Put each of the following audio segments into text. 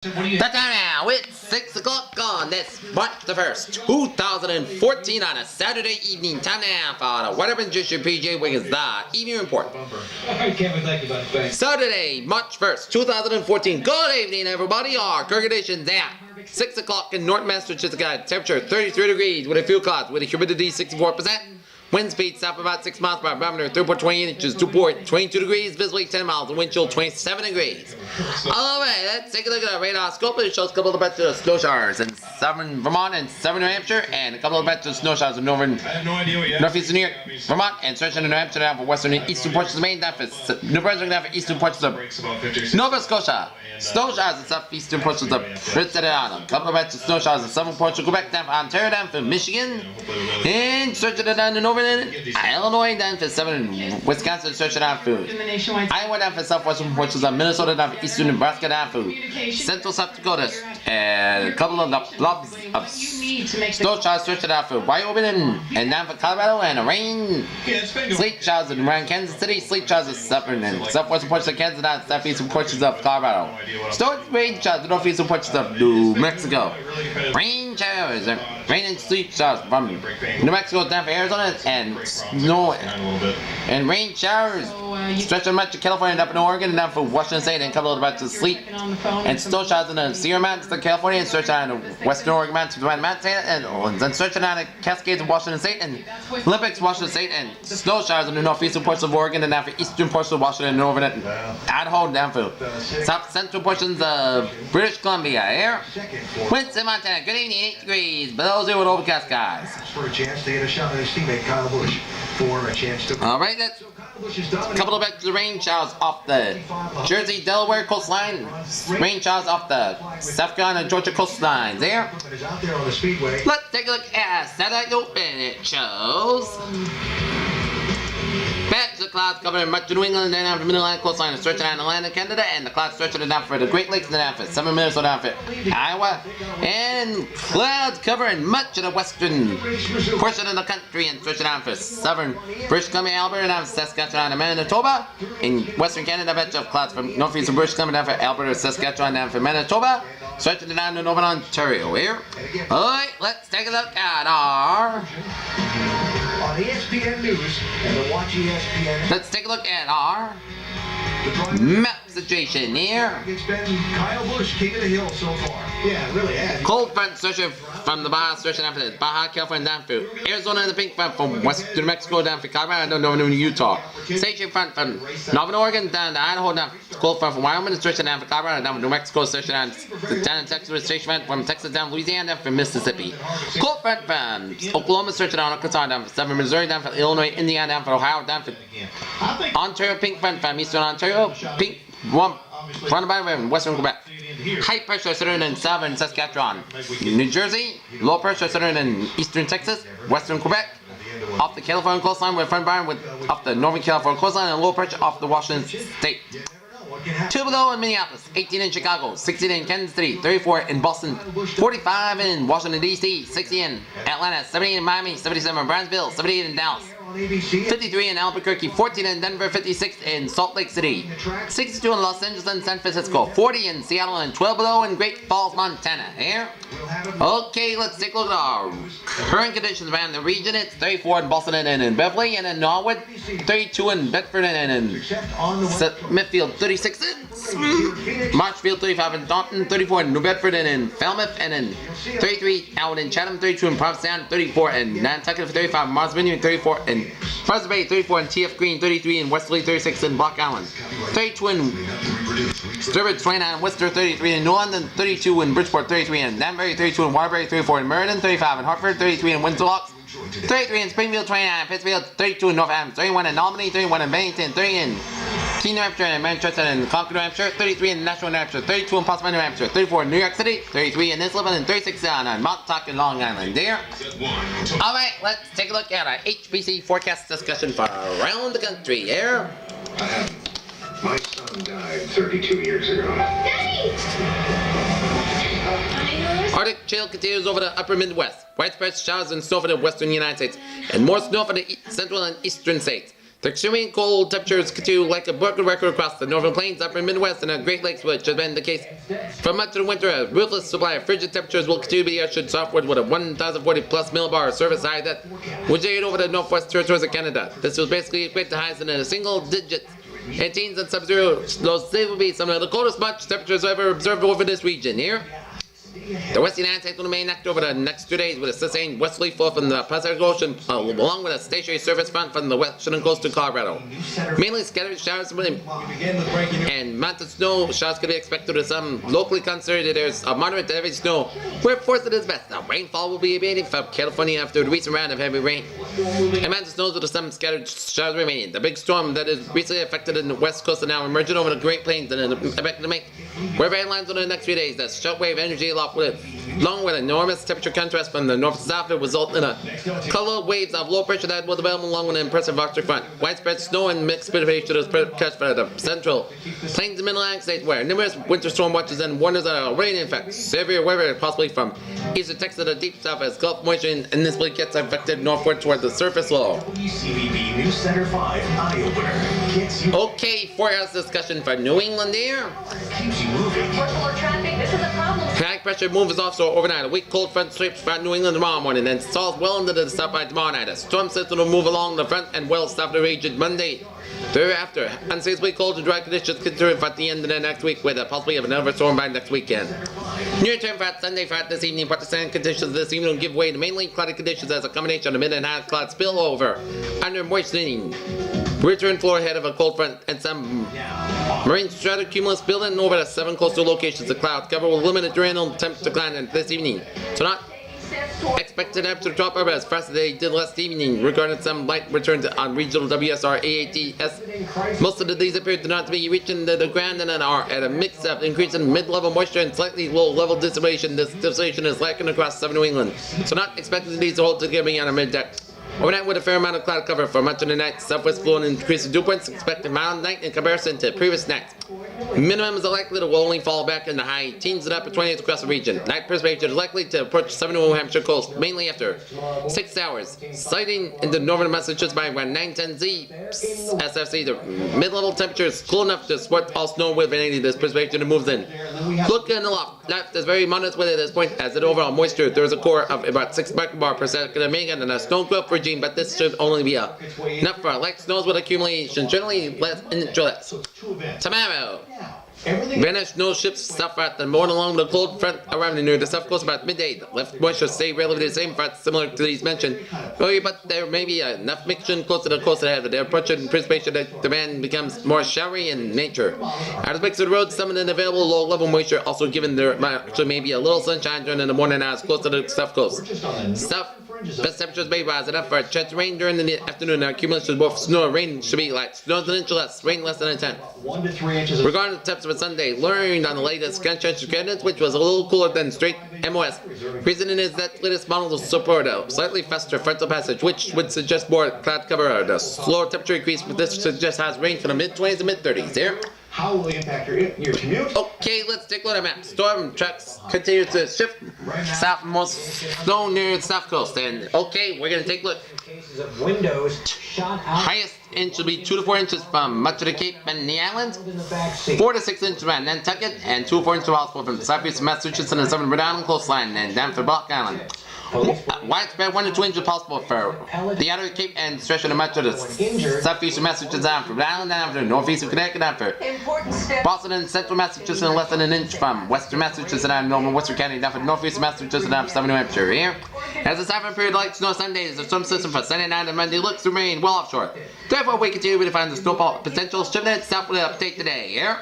The time now, it's 6 o'clock on this March the 1st, 2014 on a Saturday evening. Time now for the Weatherman District PJ Wiggins, the evening report. Saturday, March 1st, 2014. Good evening, everybody. Our current conditions at 6 o'clock in North Massachusetts. Temperature 33 degrees with a few clouds with a humidity 64%. Wind speed south about 6 miles per hour, barometer 3.28 inches, 22 degrees, visibly 10 miles, the wind chill 27 degrees. Alright, let's take a look at our radar scope. It shows a couple of batches of snow showers in southern Vermont and southern New Hampshire, and a couple of batches of snow showers in northeastern New York, Vermont, and stretching in New Hampshire down for western and eastern portions of Maine, down for New Brunswick, down for eastern portions of Nova Scotia. Snow showers in southeastern portions of Prince Edward Island. A couple of batches of snow showers in southern portions of Quebec, down for Ontario, down for Michigan, and stretching it down to northern Illinois, down for southern Wisconsin, stretching down for Iowa, down for southwestern portions of Minnesota, down for eastern Nebraska, down for central South Dakota, and a couple of blobs of snow showers stretching out for Wyoming and down for Colorado, and rain, sleet showers around Kansas City, sleet showers in southern and southwestern portions of Kansas, and southeastern portions of Colorado. Snow and rain showers in northeastern portions of New Mexico. Rain showers, rain and sleet showers from New Mexico down for Arizona, and snow and rain showers stretching much of California and up in Oregon and down for Washington State, and a couple of batches of sleet and snow showers in the Sierra Mountains of California, and stretching out in the western Oregon Mountains to the Mountain State, and then stretching out the Cascades of Washington State and Olympics Washington State, and snow showers in the northeastern portions of Oregon and down for eastern portions of Washington and northern Idaho, down for south central portions of British Columbia. Here, winds in Montana, good evening, 8 degrees, below zero with overcast skies. For a chance to hit a shot with his teammate Kyle Busch for a chance to. All right, that's a couple of batches of rain showers off the Jersey, Delaware coastline. Rain showers off the South Carolina, Georgia coastline. There. Let's take a look at satellite open. It shows patches of clouds covering much of New England, and then down for the Mid-Atlantic coastline, and stretching out in the land of Canada, and the clouds stretching down for the Great Lakes, and then down for southern Minnesota, down for Iowa, and clouds covering much of the western portion of the country, and stretching down for southern British Columbia, Alberta, down for Saskatchewan and Manitoba. In western Canada, a batch of clouds from northeastern British Columbia, down for Alberta, Saskatchewan, down for Manitoba, stretching down to northern Ontario. Here, alright, let's take a look at our On ESPN News and the Watch ESPN. Let's take a look at our map situation here. It's been Kyle Busch, king of the hill so far. Yeah, it really has. Cold front stretching from the Baja, stretching down for the Baja California, down for Arizona, and the pink front from west to New Mexico, down for Colorado, and northern Utah. Station front from northern Oregon, down to Idaho, down cold front from Wyoming, stretching down for Colorado, down for New Mexico, stretching down in Texas, station front from Texas down Louisiana, down for Mississippi. Cold front from Oklahoma, stretching down Arkansas, down for southern Missouri, down for Illinois, Indiana, down for Ohio, down for Ontario, pink front from eastern Ontario, pink one front by western Quebec. High pressure centered in southern Saskatchewan, New Jersey. Low pressure centered in eastern Texas, western Quebec. Off the California coastline with front bar with off the northern California coastline, and low pressure off the Washington State. 2 below in Minneapolis, 18 in Chicago, 16 in Kansas City, 34 in Boston, 45 in Washington D.C., 60 in Atlanta, 78 in Miami, 77 in Brownsville, 78 in Dallas, 53 in Albuquerque, 14 in Denver, 56 in Salt Lake City, 62 in Los Angeles and San Francisco, 40 in Seattle, and 12 below in Great Falls, Montana. Here. Okay, let's take a look at our current conditions around the region. It's 34 in Boston and in Beverly and in Norwood, 32 in Bedford and in Smithfield, 36 in Marshfield, 35 in Taunton, 34 in New Bedford and in Falmouth, and in 33 out in Chatham, 32 in Provincetown, 34 in Nantucket, 35 in Mars Vineyard, 34 in Buzzard Bay, 34 in TF Green, 33 in Westerly, 36 in Block Island, 32 in Sturbridge, 29 in Worcester, 33 in New London, 32 in Bridgeport, 33 in Danbury, 32 in Waterbury, 34 in Meriden, 35 in Hartford, 33 in Windsor Locks, 33 in Springfield, 29 in Pittsfield, 32 in Northampton, 31 in Albany, 31 in Bennington, 30 in Keene, New Hampshire, and Manchester and Concord, New Hampshire, 33 in Nashville, New Hampshire, 32 in Potsdam, New Hampshire, 34 in New York City, 33 in Islip, and 36 on Mount Tuck Long Island. There. Alright, let's take a look at our HPC forecast discussion for around the country. Here. My son died 32 years ago. Arctic chill continues over the upper Midwest. Widespread showers and snow for the western United States, and more snow for the central and eastern states. The extremely cold temperatures continue like a broken record across the northern plains, upper Midwest, and the Great Lakes, which has been the case for much of the winter. A ruthless supply of frigid temperatures will continue to be ushered southward with a 1,040 plus millibar surface high that will generate over the northwest territories of Canada. This will basically equate to highs in a single digit. And teens and sub-zero, those will be some of the coldest March temperatures ever observed over this region here. The western United States will remain active over the next 2 days with a sustained westerly flow from the Pacific Ocean, along with a stationary surface front from the western coast of Colorado. Mainly scattered showers and mountain snow showers can be expected with some locally concentrated areas of moderate to heavy snow, where force it is best. The rainfall will be abating from California after the recent round of heavy rain. And mountain snows with some scattered showers remaining. The big storm that is recently affected in the west coast is now emerging over the Great Plains and expected to make weather headlines over the next few days. The shortwave energy along with enormous temperature contrast from the north to south, will result in a couple of waves of low pressure that will develop along with an impressive Arctic front. Widespread snow and mixed precipitation is catch for the central plains and mid-Atlantic states, where numerous winter storm watches and warnings are already in effect. Severe weather possibly from eastern Texas to the deep south as Gulf moisture and this week gets affected northward toward the surface low. WCVB News Center 5 audio winner gets you. Okay, forecast discussion for New England here. Keeps you moving. Traffic, this is a problem. High pressure moves also overnight. A weak cold front sweeps from New England tomorrow morning and stalls well into the south by tomorrow night. A storm system will move along the front and well south of the region Monday. Thereafter, unseasonably cold and dry conditions continue at the end of the next week with a possibility of another storm by next weekend. Near term frat Sunday frat this evening, but the sand conditions this evening will give way to mainly cloudy conditions as a combination of mid and high cloud spillover under moistening. Return floor ahead of a cold front and some marine stratocumulus building over the 7 coastal locations. The clouds cover will limit the diurnal temp decline this evening. So not expected temperature drop as fast as they did last evening, regarding some light return on regional WSR AATS. Most of these appear to not be reaching the ground and are at a mix of increasing mid-level moisture and slightly low-level dissipation. This dissipation is lacking across southern New England, so not expecting these to hold together on a mid-deck. Overnight with a fair amount of cloud cover for much of the night. Southwest flow and increasing dew points. Expected mild night in comparison to previous nights. Minimums are likely to only fall back in the high teens and upper 20s across the region. Night precipitation is likely to approach southern New Hampshire coast mainly after 6 hours. Sighting into northern Massachusetts by around 9:10 Z SFC. The mid-level temperature is cool enough to support all snow with any of this precipitation that moves in. Look in the left is very modest with at this point as the overall moisture. There is a core of about 6 microbar per second and a snow growth regime, but this should only be enough for light snows with accumulation generally less inch. Tomorrow. Vanished snow shifts south at the morning along the cold front around near the south coast about midday. The left moisture stay relatively the same front similar to these mentioned, but there may be enough mixture close to the coast ahead of the approaching precipitation that demand becomes more showery in nature. As it makes the road, some of the available low-level moisture also given there actually may be a little sunshine during the morning as close to the south coast. Best temperatures may rise enough for a chance of rain during the afternoon. Our accumulation both snow and rain should be light. Snows an inch less, rain less than a tenth. 1 to 3 inches. Regarding the temps for Sunday, learned on the latest conscientious guidance, which was a little cooler than straight MOS. Reason is that latest model will support a slightly faster frontal passage, which would suggest more cloud cover. The slower temperature increase, but this suggests has rain from the mid-20s to mid-30s here. How will it impact your commute? Okay, let's take a look at the map. Storm tracks continue to shift southmost snow near the south coast. And okay, we're going to take a look. Cases of windows shot out Highest inch will be 2 to 4 inches from much of the Cape and the islands. in the back seat. 4 to 6 inches around Nantucket, and 2 to 4 inches possible from the southeast Massachusetts and the southern Rhode Island coastline and down to Block Island. Widespread 1 to 2 inches possible for the outer Cape and stretching much of the southeast of Massachusetts down from Rhode Island down to the northeast of Connecticut down for Important step. Boston and central Massachusetts and less than an inch from western Massachusetts and northern Western County down for northeast of Massachusetts and down for southern New Hampshire here. As the southern period light snow Sundays, the storm system for Sunday night and Monday looks to remain well offshore. Therefore, we continue to find the snowfall potential shifting south with an update today here.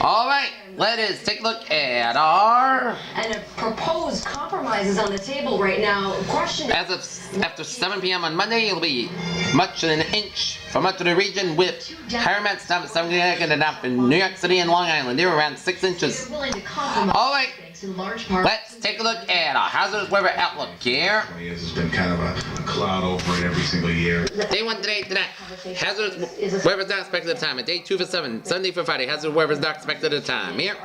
Alright, let us take a look at our... And a proposed compromise is on the table right now. Question. As of after 7 p.m. on Monday, it'll be much than an inch for much of the region with higher amounts down to 7 Connecticut and down in New York City and Long Island. They're around 6 inches. You're willing to compromise. Alright, In large part. let's take a look at our hazardous weather outlook here. It's been kind of a cloud over it every single year. Day 1 today, tonight. Hazardous weather is not expected at the time. And day 2 for 7, Sunday for Friday. Hazardous weather is not expected at the time here.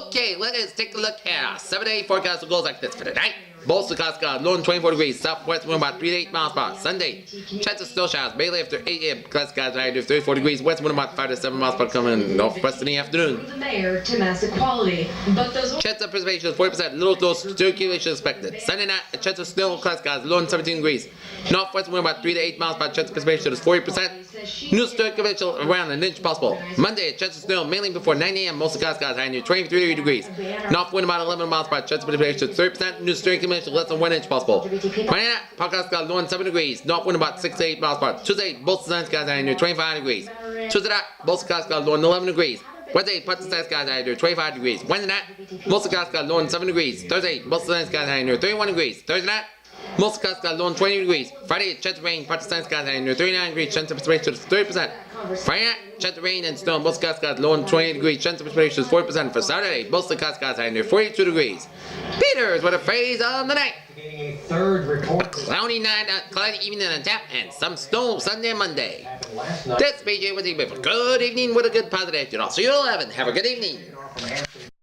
Okay, let us take a look at our 7-day forecast. It goes like this for tonight. Mostly cloudy skies, low and 24 degrees. Southwest wind about 3 to 8 miles per hour. Sunday, chance of snow showers. Mainly after 8 a.m. Cloudy skies, high to 34 degrees. West wind about 5 to 7 miles per hour coming northwest in the afternoon. The mayor to mass equality, but those Chance of precipitation is 40%. Little to circulation expected. Sunday night, a chance of snow, cloudy skies, low and 17 degrees. Northwest wind about 3 to 8 miles per hour. Chance of precipitation is 40%. New circulation around an inch possible. Monday, a chance of snow mainly before 9 a.m. Mostly cloudy skies, high near 23 degrees. North wind about 11 miles per hour. Chance of precipitation is 30%. New circulation less than 1 inch possible. Friday night, cloudy skies, low and 7 degrees. North wind about 6 to 8 miles per hour. Tuesday, both sunny skies, high near 25 degrees. Tuesday night, both cloudy skies, low and 11 degrees. Wednesday, partly sunny skies, high near 25 degrees. Wednesday night, most cloudy skies, low and 7 degrees. Thursday, most sunny skies, high near 31 degrees. Thursday night, most cloudy skies, low and 20 degrees. Friday, chance of rain, partly sunny skies, high near 39 degrees. Chance of precipitation is 30%. Friday night, chance of rain and snow, most cloudy skies, low and 20 degrees. Chance of precipitation is 40%. For Saturday, mostly cloudy skies, high near 42 degrees. Peters with a phrase of the night. A third report. Cloudy night, cloudy evening on tap, and some snow Sunday and Monday. Last night. This BJ with you. Good evening with a good positive attitude. I'll see you at 11. Have a good evening. From Hampton